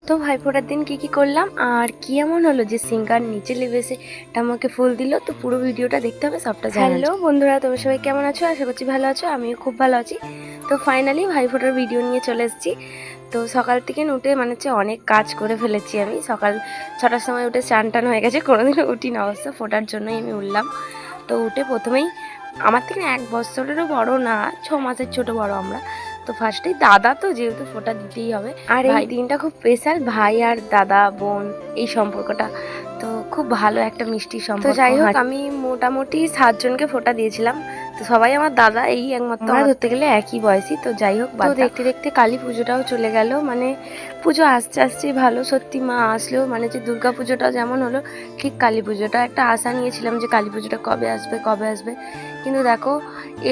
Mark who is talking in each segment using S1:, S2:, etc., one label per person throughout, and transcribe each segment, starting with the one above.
S1: তো ভাইফোঁটার দিন কি করলাম আর কি এমন হলো যে সিঙ্গার নিচে নেমে এসে আমাকে ফুল দিল। তো পুরো ভিডিওটা দেখতে হবে, সবটা জানার। হ্যালো বন্ধুরা, তোমরা সবাই কেমন আছো? আশা করছি ভালো আছো, আমিও খুব ভালো আছি। তো ফাইনালি ভাইফোঁটার ভিডিও নিয়ে চলে এসেছি। তো সকাল থেকে উঠে মানে হচ্ছে অনেক কাজ করে ফেলেছি আমি। সকাল 6টার সময় উঠে স্নান টান হয়ে গেছে, কোনোদিনও উঠি না অবশ্য, ফোটার জন্যই আমি উঠলাম। তো উঠে প্রথমেই আমার থেকে 1 বছরেরও বড় না, 6 মাসের ছোট বড় আমরা। তো ফার্স্টেই দাদা তো যেহেতু ফোঁটা দিতেই হবে। আর এই দিনটা খুব স্পেশাল, ভাই আর দাদা বোন এই সম্পর্কটা তো খুব ভালো একটা মিষ্টি সম্পর্ক। তো যাই হোক, আমি মোটামুটি 7 জনকে ফোঁটা দিয়েছিলাম। তো সবাই আমার দাদা, এই একমাত্র আমরা ধরতে গেলে একই বয়সী। তো যাই হোক, তো দেখতে দেখতে কালী পুজোটাও চলে গেল। মানে পুজো আসতে আসতেই ভালো, সত্যি মা আসলেও মানে যে দুর্গা পুজোটা যেমন হলো, ঠিক কালী পুজোটা একটা আশা নিয়েছিলাম যে কালী পুজোটা কবে আসবে, কিন্তু দেখো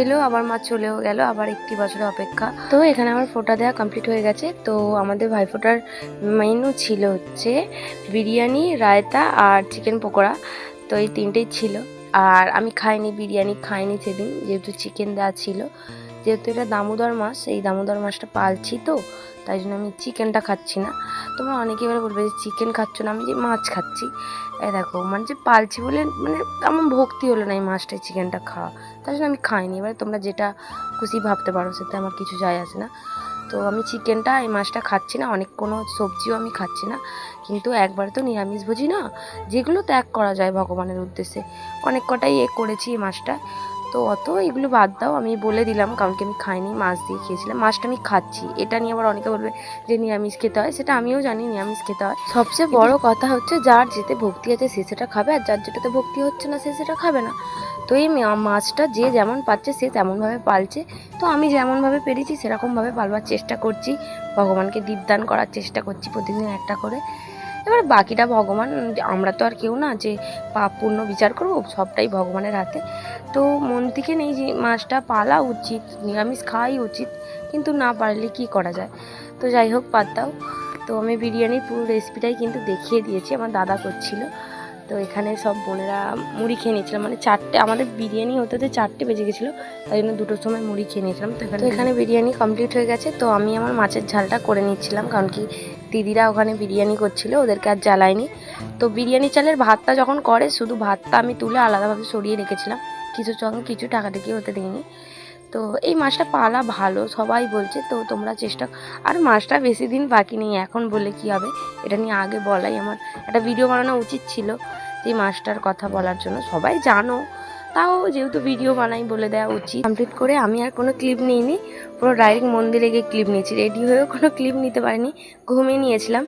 S1: এলো, আবার মা চলেও গেল, আবার 1 বছরের অপেক্ষা। তো এখানে আমার ফোঁটা দেওয়া কমপ্লিট হয়ে গেছে। তো আমাদের ভাইফোঁটার মেনু ছিল হচ্ছে বিরিয়ানি, রায়তা আর চিকেন পকোড়া। তো এই 3টেই ছিল। আর আমি বিরিয়ানি খাইনি সেদিন, যেহেতু চিকেন দেওয়া ছিল। যেহেতু এটা দামোদর মাস, এই দামোদর মাসটা পালছি, তো তাই জন্য আমি চিকেনটা খাচ্ছি না। তোমরা অনেকে এবার বলবে যে চিকেন খাচ্ছ না, আমি যে মাছ খাচ্ছি। দেখো মানে যে পালছি বলে মানে আমার ভক্তি হলো না এই মাছটায় চিকেনটা খাওয়া, তাই জন্য আমি খাইনি। এবার তোমরা যেটা খুশি ভাবতে পারো, সেটা আমার কিছু যায় আসে না। তো আমি চিকেনটা এই মাছটা খাচ্ছি না, অনেক কোনো সবজিও আমি খাচ্ছি না। কিন্তু একবার তো নিরামিষভোজী না, যেগুলো ত্যাগ করা যায় ভগবানের উদ্দেশ্যে, অনেক কটাই করেছি এই মাছটা। তো অত এগুলো বাদ দাও, আমি বলে দিলাম, কারণ কি আমি খাইনি, মাছ দিয়ে খেয়েছিলাম, মাছটা আমি খাচ্ছি। এটা নিয়ে আবার অনেকে বলবে যে নিরামিষ খেতে হয়, সেটা আমিও জানি নিরামিষ খেতে হয়। সবচেয়ে বড় কথা হচ্ছে যার যেতে ভক্তি আছে সে সেটা খাবে, আর যার যেটাতে ভক্তি হচ্ছে না সে সেটা খাবে না। তো এই মাছটা যে যেমন পাচ্ছে সে তেমনভাবে পালছে। তো আমি যেমনভাবে পেরেছি সেরকমভাবে পালবার চেষ্টা করছি, ভগবানকে দীপদান করার চেষ্টা করছি প্রতিদিন একটা করে। এবার বাকিটা ভগবান, আমরা তো আর কেউ না যে পাপ পুণ্য বিচার করব, সবটাই ভগবানের হাতে। তো মন থেকে নেই যে মাছটা পালা উচিত, নিরামিষ খাওয়াই উচিত, কিন্তু না পারলে কি করা যায়। তো যাই হোক, বাদ দাও। তো আমি বিরিয়ানির পুরো রেসিপিটাই কিন্তু দেখিয়ে দিয়েছি, আমার দাদা করছিল। তো এখানে সব বোনেরা মুড়ি খেয়ে নিয়েছিলাম, মানে 4টে, আমাদের বিরিয়ানি হতে 4টে বেজে গেছিলো, তাই জন্য 2টোর সময় মুড়ি খেয়ে নিয়েছিলাম। তো এখানে বিরিয়ানি কমপ্লিট হয়ে গেছে। তো আমি আমার মাছের ঝালটা করে নিচ্ছিলাম, কারণ কি দিদিরা ওখানে বিরিয়ানি করছিল, ওদেরকে আর জ্বালায়নি। তো বিরিয়ানি চালের ভাতটা যখন করে, শুধু ভাতটা আমি তুলে আলাদাভাবে সরিয়ে রেখেছিলাম, কিছু টাকাটাকি হতে দিইনি। তো এই মাছটা পালা ভালো সবাই বলছে, তো তোমরা চেষ্টা। আর মাছটা বেশি দিন বাকি নেই, এখন বলে কি হবে, এটা নিয়ে আগে বলাই আমার একটা ভিডিও বানানো উচিত ছিল, যে মাছটার কথা বলার জন্য। সবাই জানো, তাও যেহেতু ভিডিও বানাই বলে দেওয়া উচিত। কমপ্লিট করে আমি আর কোনো ক্লিপ নিইনি, পুরো ডাইরেক্ট মন্দিরে গিয়ে ক্লিপ নিয়েছি, রেডি হয়েও কোনো ক্লিপ নিতে পারিনি, ঘুমিয়ে নিয়েছিলাম।